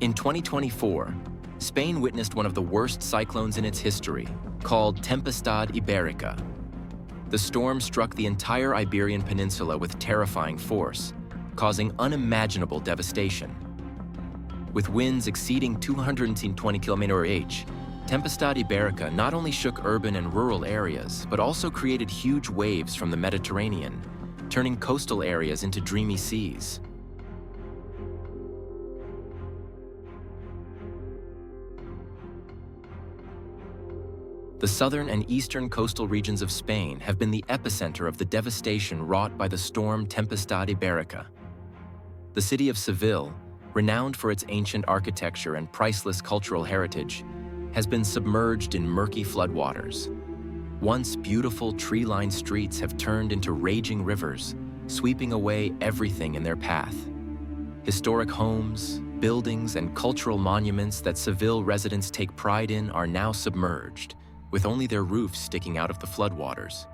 In 2024, Spain witnessed one of the worst cyclones in its history, called Tempestad Ibérica. The storm struck the entire Iberian Peninsula with terrifying force, causing unimaginable devastation. With winds exceeding 220 km/h, Tempestad Ibérica not only shook urban and rural areas, but also created huge waves from the Mediterranean, turning coastal areas into dreamy seas. The southern and eastern coastal regions of Spain have been the epicenter of the devastation wrought by the storm Tempestad Ibérica. The city of Seville, renowned for its ancient architecture and priceless cultural heritage, has been submerged in murky floodwaters. Once beautiful tree-lined streets have turned into raging rivers, sweeping away everything in their path. Historic homes, buildings, and cultural monuments that Seville residents take pride in are now submerged, with only their roofs sticking out of the floodwaters.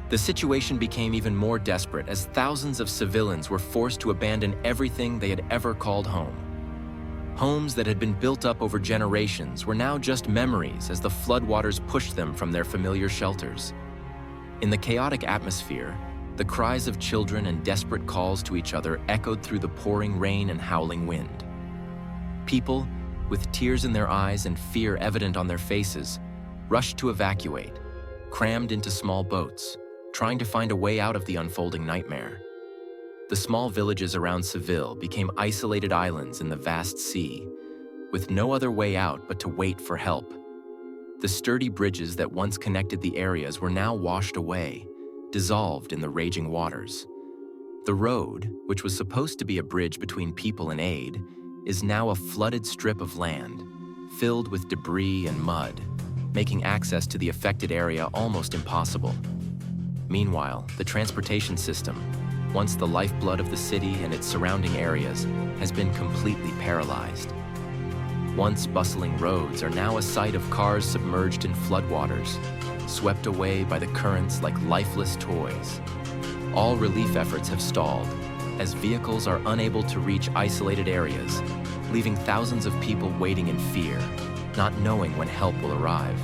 The situation became even more desperate as thousands of Sevillans were forced to abandon everything they had ever called home. Homes that had been built up over generations were now just memories as the floodwaters pushed them from their familiar shelters. In the chaotic atmosphere, the cries of children and desperate calls to each other echoed through the pouring rain and howling wind. People, with tears in their eyes and fear evident on their faces, rushed to evacuate, crammed into small boats, trying to find a way out of the unfolding nightmare. The small villages around Seville became isolated islands in the vast sea, with no other way out but to wait for help. The sturdy bridges that once connected the areas were now washed away, dissolved in the raging waters. The road, which was supposed to be a bridge between people and aid, is now a flooded strip of land, filled with debris and mud, making access to the affected area almost impossible. Meanwhile, the transportation system, once the lifeblood of the city and its surrounding areas, has been completely paralyzed. Once bustling roads are now a sight of cars submerged in floodwaters, swept away by the currents like lifeless toys. All relief efforts have stalled, as vehicles are unable to reach isolated areas, leaving thousands of people waiting in fear, not knowing when help will arrive.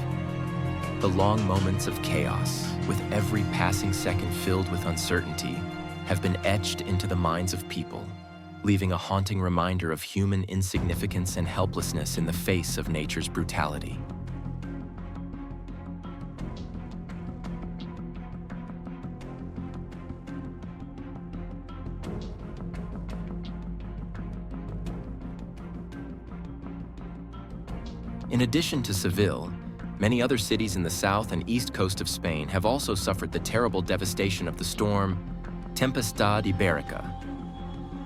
The long moments of chaos, with every passing second filled with uncertainty, have been etched into the minds of people, leaving a haunting reminder of human insignificance and helplessness in the face of nature's brutality. In addition to Seville, many other cities in the south and east coast of Spain have also suffered the terrible devastation of the storm Tempestad Ibérica.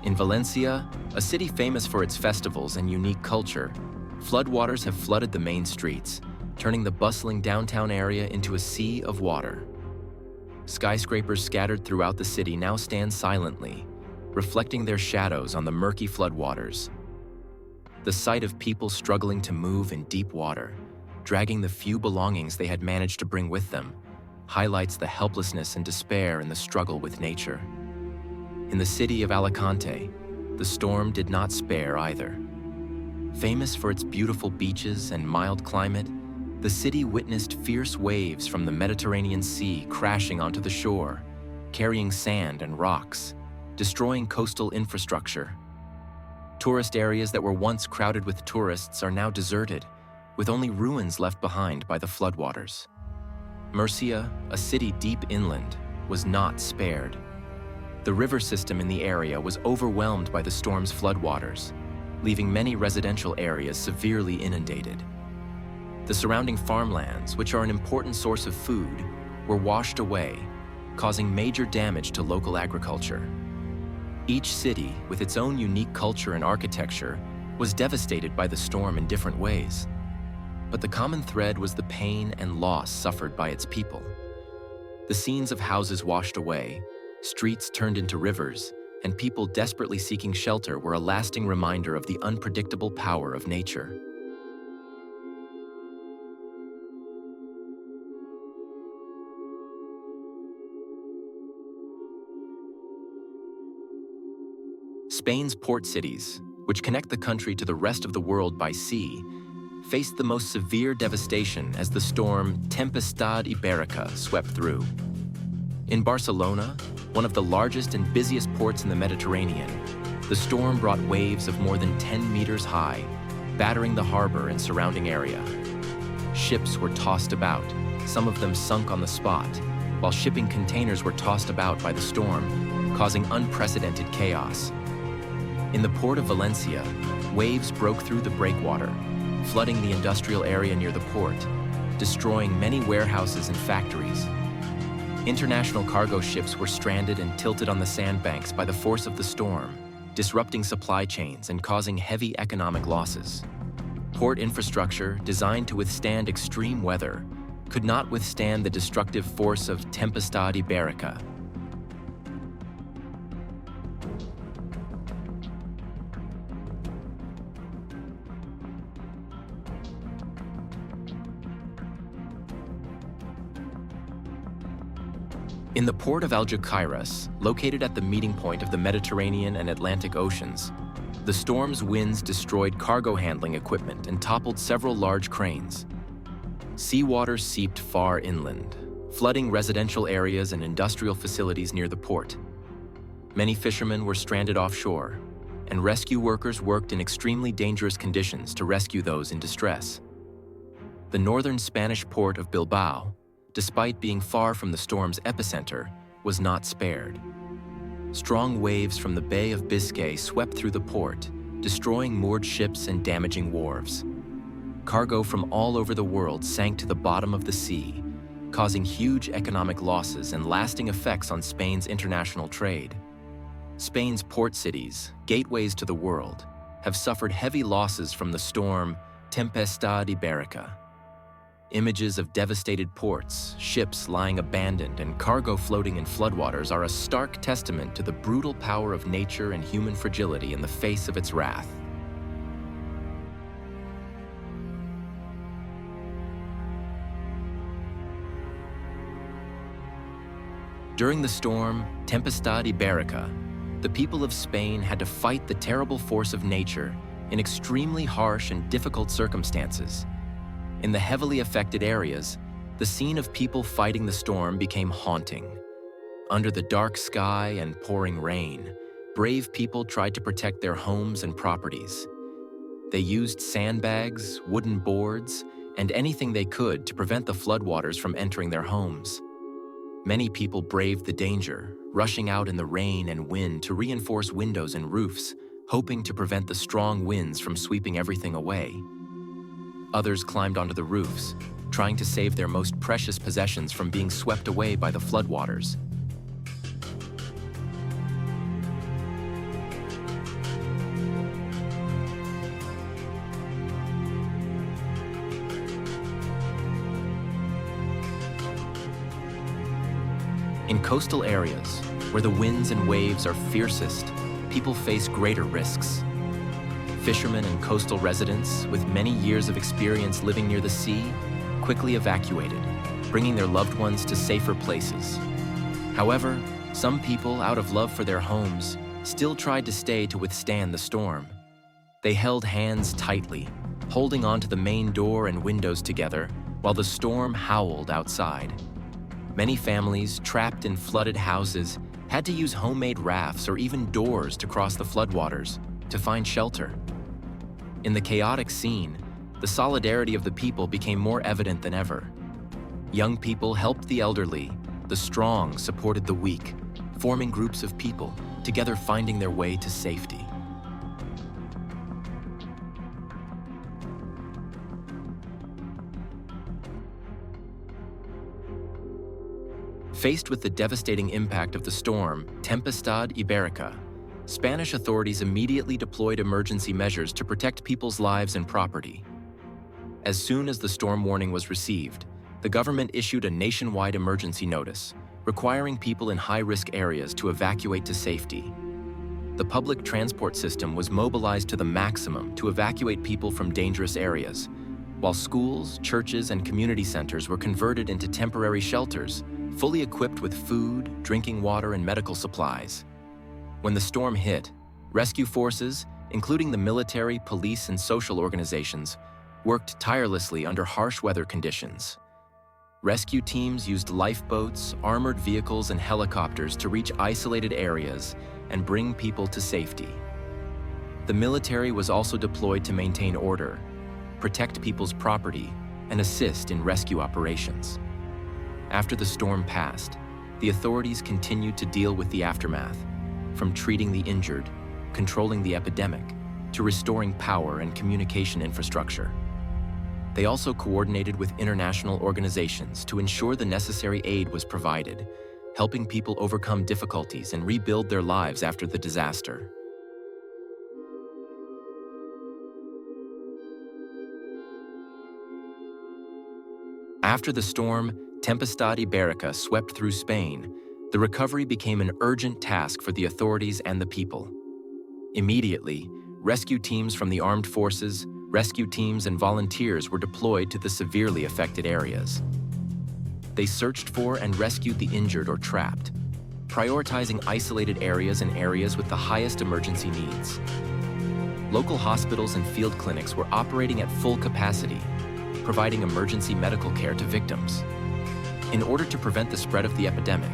In Valencia, a city famous for its festivals and unique culture, floodwaters have flooded the main streets, turning the bustling downtown area into a sea of water. Skyscrapers scattered throughout the city now stand silently, reflecting their shadows on the murky floodwaters. The sight of people struggling to move in deep water, dragging the few belongings they had managed to bring with them, highlights the helplessness and despair in the struggle with nature. In the city of Alicante, the storm did not spare either. Famous for its beautiful beaches and mild climate, the city witnessed fierce waves from the Mediterranean Sea crashing onto the shore, carrying sand and rocks, destroying coastal infrastructure. Tourist areas that were once crowded with tourists are now deserted, with only ruins left behind by the floodwaters. Murcia, a city deep inland, was not spared. The river system in the area was overwhelmed by the storm's floodwaters, leaving many residential areas severely inundated. The surrounding farmlands, which are an important source of food, were washed away, causing major damage to local agriculture. Each city, with its own unique culture and architecture, was devastated by the storm in different ways. But the common thread was the pain and loss suffered by its people. The scenes of houses washed away, streets turned into rivers, and people desperately seeking shelter were a lasting reminder of the unpredictable power of nature. Spain's port cities, which connect the country to the rest of the world by sea, faced the most severe devastation as the storm Tempestad Ibérica swept through. In Barcelona, one of the largest and busiest ports in the Mediterranean, the storm brought waves of more than 10 meters high, battering the harbor and surrounding area. Ships were tossed about, some of them sunk on the spot, while shipping containers were tossed about by the storm, causing unprecedented chaos. In the port of Valencia, waves broke through the breakwater, flooding the industrial area near the port, destroying many warehouses and factories. International cargo ships were stranded and tilted on the sandbanks by the force of the storm, disrupting supply chains and causing heavy economic losses. Port infrastructure, designed to withstand extreme weather, could not withstand the destructive force of Tempestad Ibérica. In the port of Algeciras, located at the meeting point of the Mediterranean and Atlantic Oceans, the storm's winds destroyed cargo handling equipment and toppled several large cranes. Seawater seeped far inland, flooding residential areas and industrial facilities near the port. Many fishermen were stranded offshore, and rescue workers worked in extremely dangerous conditions to rescue those in distress. The northern Spanish port of Bilbao, despite being far from the storm's epicenter, was not spared. Strong waves from the Bay of Biscay swept through the port, destroying moored ships and damaging wharves. Cargo from all over the world sank to the bottom of the sea, causing huge economic losses and lasting effects on Spain's international trade. Spain's port cities, gateways to the world, have suffered heavy losses from the storm Tempestad Ibérica. Images of devastated ports, ships lying abandoned, and cargo floating in floodwaters are a stark testament to the brutal power of nature and human fragility in the face of its wrath. During the storm Tempestad Ibérica, the people of Spain had to fight the terrible force of nature in extremely harsh and difficult circumstances. In the heavily affected areas, the scene of people fighting the storm became haunting. Under the dark sky and pouring rain, brave people tried to protect their homes and properties. They used sandbags, wooden boards, and anything they could to prevent the floodwaters from entering their homes. Many people braved the danger, rushing out in the rain and wind to reinforce windows and roofs, hoping to prevent the strong winds from sweeping everything away. Others climbed onto the roofs, trying to save their most precious possessions from being swept away by the floodwaters. In coastal areas, where the winds and waves are fiercest, people face greater risks. Fishermen and coastal residents, with many years of experience living near the sea, quickly evacuated, bringing their loved ones to safer places. However, some people, out of love for their homes, still tried to stay to withstand the storm. They held hands tightly, holding onto the main door and windows together while the storm howled outside. Many families, trapped in flooded houses, had to use homemade rafts or even doors to cross the floodwaters to find shelter. In the chaotic scene, the solidarity of the people became more evident than ever. Young people helped the elderly, the strong supported the weak, forming groups of people, together finding their way to safety. Faced with the devastating impact of the storm Tempestad Ibérica, Spanish authorities immediately deployed emergency measures to protect people's lives and property. As soon as the storm warning was received, the government issued a nationwide emergency notice, requiring people in high-risk areas to evacuate to safety. The public transport system was mobilized to the maximum to evacuate people from dangerous areas, while schools, churches, and community centers were converted into temporary shelters, fully equipped with food, drinking water, and medical supplies. When the storm hit, Rescue forces, including the military, police, and social organizations, worked tirelessly under harsh weather conditions. Rescue teams used lifeboats, armored vehicles, and helicopters to reach isolated areas and bring people to safety. The military was also deployed to maintain order, protect people's property, and assist in rescue operations. After the storm passed, the authorities continued to deal with the aftermath, from treating the injured, controlling the epidemic, to restoring power and communication infrastructure. They also coordinated with international organizations to ensure the necessary aid was provided, helping people overcome difficulties and rebuild their lives after the disaster. After the storm, Tempestad Ibérica swept through Spain, the recovery became an urgent task for the authorities and the people. Immediately, rescue teams from the armed forces, rescue teams, and volunteers were deployed to the severely affected areas. They searched for and rescued the injured or trapped, prioritizing isolated areas and areas with the highest emergency needs. Local hospitals and field clinics were operating at full capacity, providing emergency medical care to victims. In order to prevent the spread of the epidemic,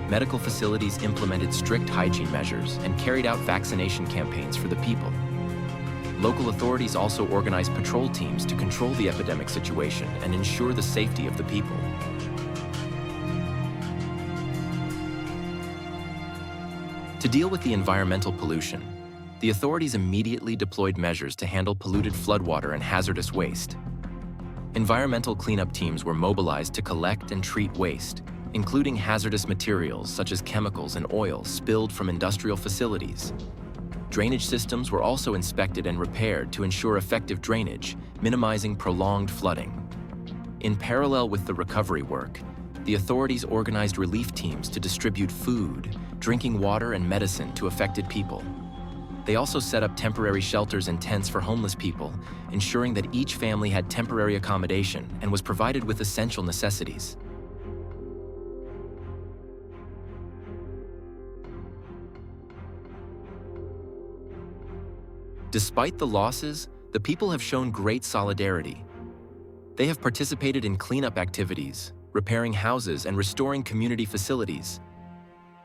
medical facilities implemented strict hygiene measures and carried out vaccination campaigns for the people. Local authorities also organized patrol teams to control the epidemic situation and ensure the safety of the people. To deal with the environmental pollution, the authorities immediately deployed measures to handle polluted floodwater and hazardous waste. Environmental cleanup teams were mobilized to collect and treat waste, including hazardous materials such as chemicals and oil spilled from industrial facilities. Drainage systems were also inspected and repaired to ensure effective drainage, minimizing prolonged flooding. In parallel with the recovery work, the authorities organized relief teams to distribute food, drinking water, and medicine to affected people. They also set up temporary shelters and tents for homeless people, ensuring that each family had temporary accommodation and was provided with essential necessities. Despite the losses, the people have shown great solidarity. They have participated in cleanup activities, repairing houses, and restoring community facilities.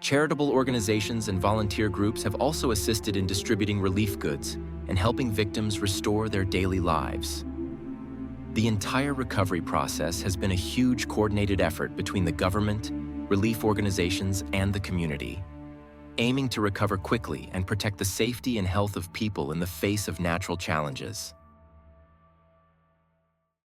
Charitable organizations and volunteer groups have also assisted in distributing relief goods and helping victims restore their daily lives. The entire recovery process has been a huge coordinated effort between the government, relief organizations, and the community, aiming to recover quickly and protect the safety and health of people in the face of natural challenges.